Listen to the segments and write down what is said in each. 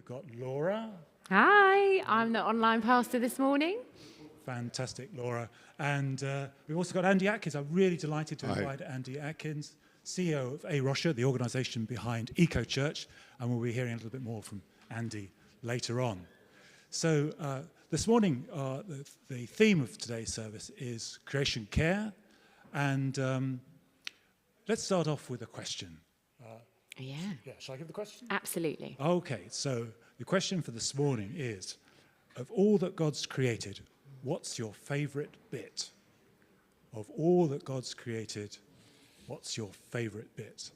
got Laura. Hi, I'm the online pastor this morning. Fantastic, Laura. And we've also got Andy Atkins. I'm really delighted to invite Andy Atkins, CEO of A Rocha, the organisation behind Eco Church, and we'll be hearing a little bit more from Andy later on. So this morning, the theme of today's service is creation care, and let's start off with a question. Yeah, Shall I give the question? absolutely. Okay, so the question for this morning is, of all that God's created, what's your favourite bit? Of all that God's created, what's your favourite bit?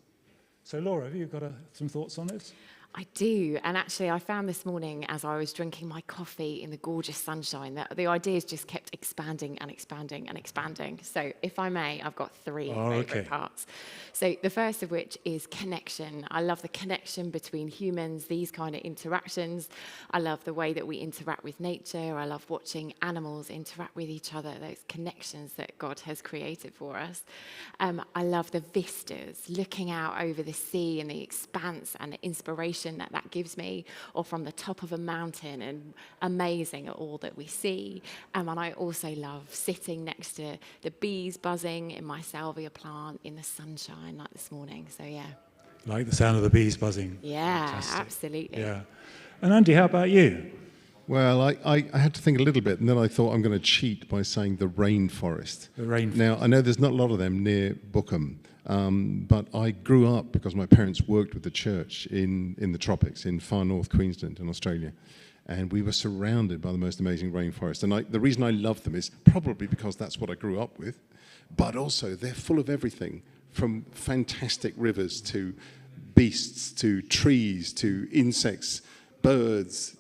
So Laura, have you got some thoughts on it? I do, and actually I found this morning as I was drinking my coffee in the gorgeous sunshine that the ideas just kept expanding and expanding and expanding. So if I may, I've got three favourite parts. So the first of which is connection. I love the connection between humans, these kind of interactions. I love the way that we interact with nature. I love watching animals interact with each other, those connections that God has created for us. I love the vistas, looking out over the sea and the expanse and the inspiration that gives me, or from the top of a mountain, and amazing at all that we see. And I also love sitting next to the bees buzzing in my salvia plant in the sunshine like this morning. So yeah. Like the sound of the bees buzzing. Yeah, Fantastic. absolutely. Yeah. And Andy, how about you? Well, I had to think a little bit, and then I thought I'm going to cheat by saying the rainforest. The rainforest. Now, I know there's not a lot of them near Bookham, but I grew up because my parents worked with the church in the tropics in far north Queensland in Australia, and we were surrounded by the most amazing rainforest. And the reason I love them is probably because that's what I grew up with, but also they're full of everything, from fantastic rivers to beasts to trees to insects, birds.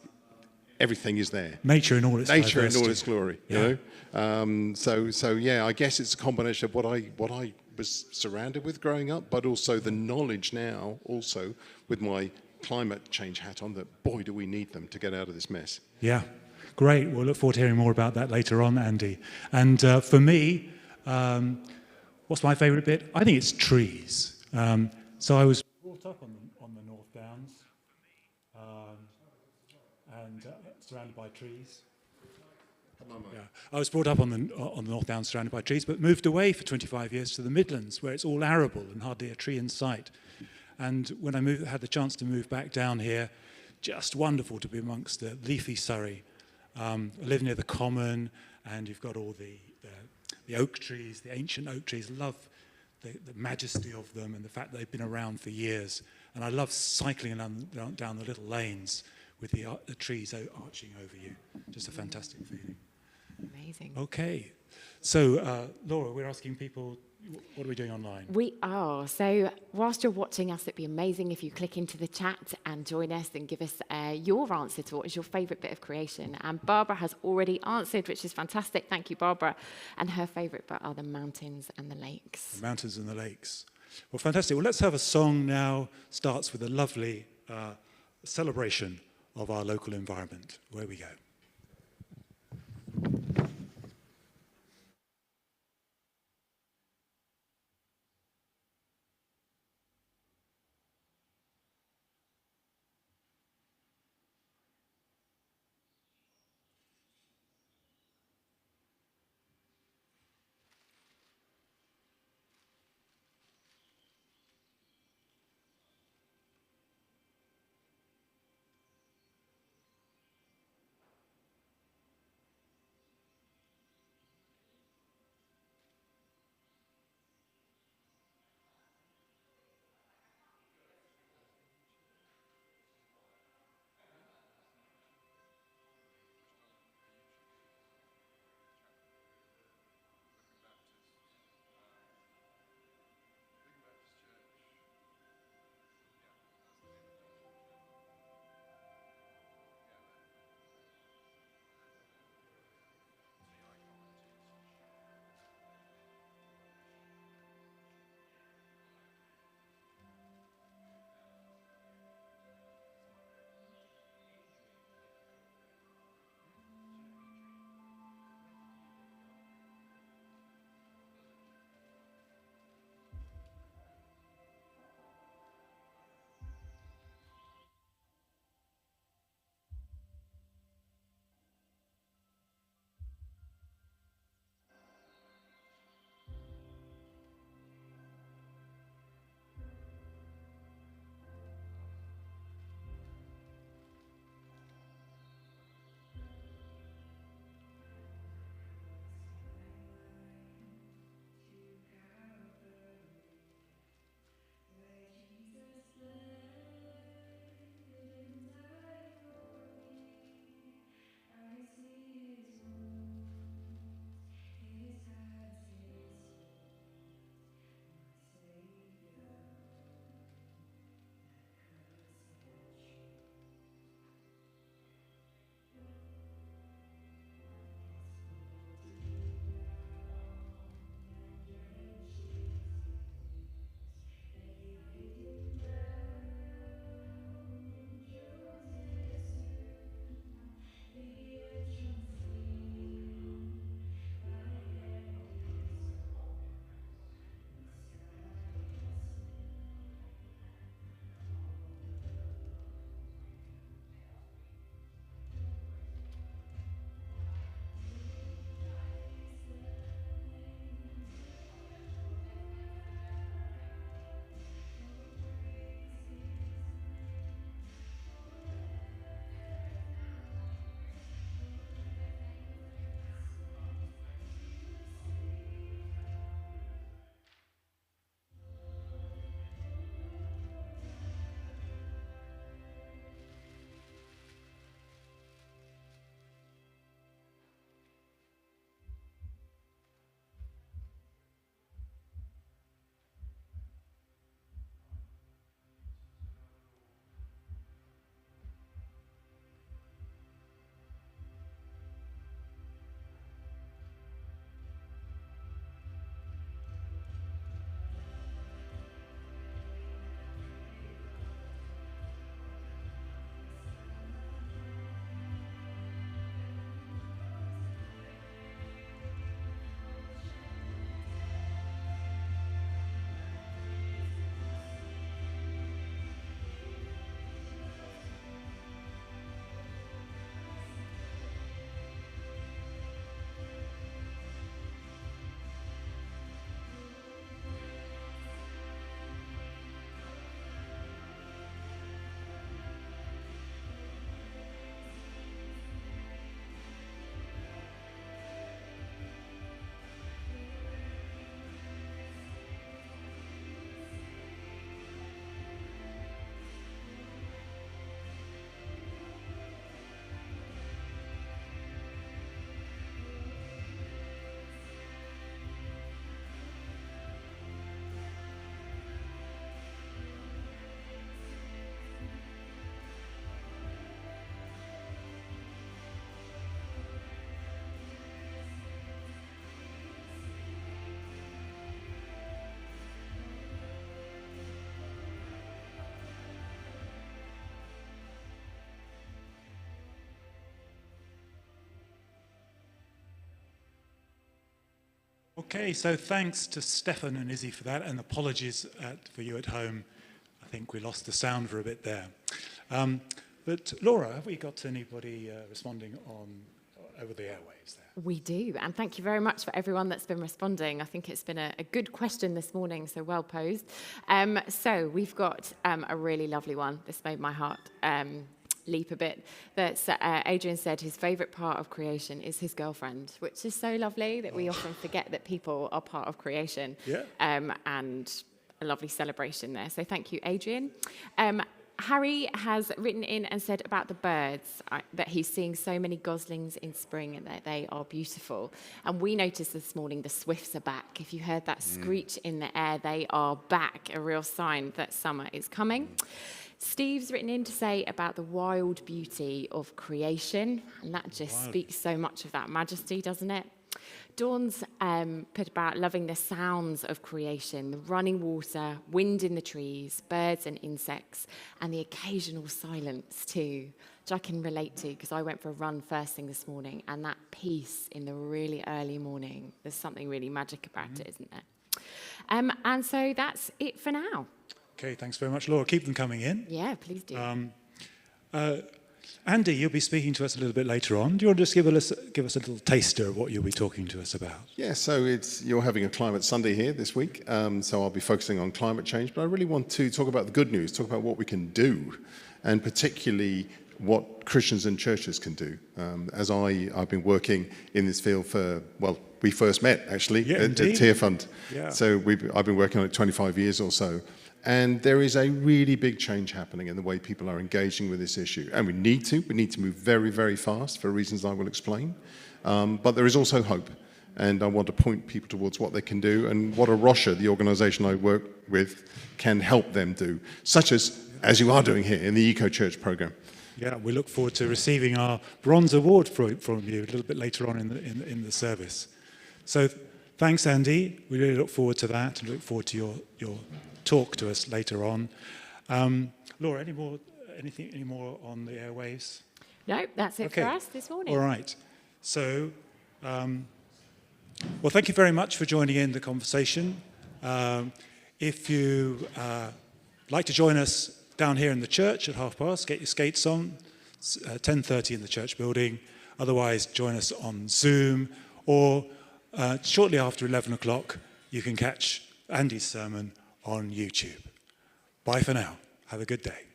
Everything is there. Nature in all its nature diversity. in all its glory. Yeah. You know, so yeah, I guess it's a combination of what I was surrounded with growing up, but also the knowledge now, also with my climate change hat on, that boy do we need them to get out of this mess. Yeah, great. We'll look forward to hearing more about that later on, Andy. And for me, what's my favourite bit? I think it's trees. So I was brought up on the North Downs. And surrounded by trees. Yeah. I was brought up on the North Downs surrounded by trees, but moved away for 25 years to the Midlands, where it's all arable and hardly a tree in sight. And when I had the chance to move back down here, just wonderful to be amongst the leafy Surrey. I live near the Common, and you've got all the oak trees, the ancient oak trees. Love the majesty of them and the fact that they've been around for years. And I love cycling down the little lanes with the trees arching over you. Just a fantastic feeling. Amazing. Okay. So, Laura, we're asking people, what are we doing online? We are. So whilst you're watching us, it'd be amazing if you click into the chat and join us and give us your answer to what is your favourite bit of creation. And Barbara has already answered, which is fantastic. Thank you, Barbara. And her favourite bit are the mountains and the lakes. The mountains and the lakes. Well, fantastic. Well, let's have a song now. Starts with a lovely celebration of our local environment. Where we go. Okay, so thanks to Stefan and Izzy for that, and apologies for you at home. I think we lost the sound for a bit there. But Laura, have we got anybody responding over the airwaves there? We do, and thank you very much for everyone that's been responding. I think it's been a good question this morning, so well posed. So we've got a really lovely one. This made my heart leap a bit. That's Adrian said his favourite part of creation is his girlfriend, which is so lovely that we often forget that people are part of creation. Yeah. And a lovely celebration there. So thank you, Adrian. Harry has written in and said about the birds that he's seeing so many goslings in spring and that they are beautiful. And we noticed this morning the swifts are back. If you heard that screech in the air, they are back, a real sign that summer is coming. Steve's written in to say about the wild beauty of creation, and that just speaks so much of that majesty, doesn't it? Dawn's put about loving the sounds of creation, the running water, wind in the trees, birds and insects, and the occasional silence too, which I can relate to because I went for a run first thing this morning, and that peace in the really early morning, there's something really magic about it, isn't there? And so that's it for now. Okay, thanks very much, Laura. Keep them coming in. Yeah, please do. Andy, you'll be speaking to us a little bit later on. Do you want to just give us a little taster of what you'll be talking to us about? Yeah, so you're having a Climate Sunday here this week, so I'll be focusing on climate change, but I really want to talk about the good news, talk about what we can do, and particularly what Christians and churches can do. As I've been working in this field we first met actually at Tear Fund. Yeah. So I've been working on it 25 years or so. And there is a really big change happening in the way people are engaging with this issue. And we need to move very, very fast for reasons I will explain. But there is also hope. And I want to point people towards what they can do and what A Rocha, the organisation I work with, can help them do, such as you are doing here in the Eco Church programme. Yeah, we look forward to receiving our bronze award from you a little bit later on in the service. So thanks, Andy. We really look forward to that and look forward to your talk to us later on. Laura, any more on the airwaves? No, that's it for us this morning. All right. So, well, thank you very much for joining in the conversation. If you like to join us down here in the church at past, get your skates on, 10:30 in the church building. Otherwise, join us on Zoom, or shortly after 11 o'clock, you can catch Andy's sermon on YouTube. Bye for now. Have a good day.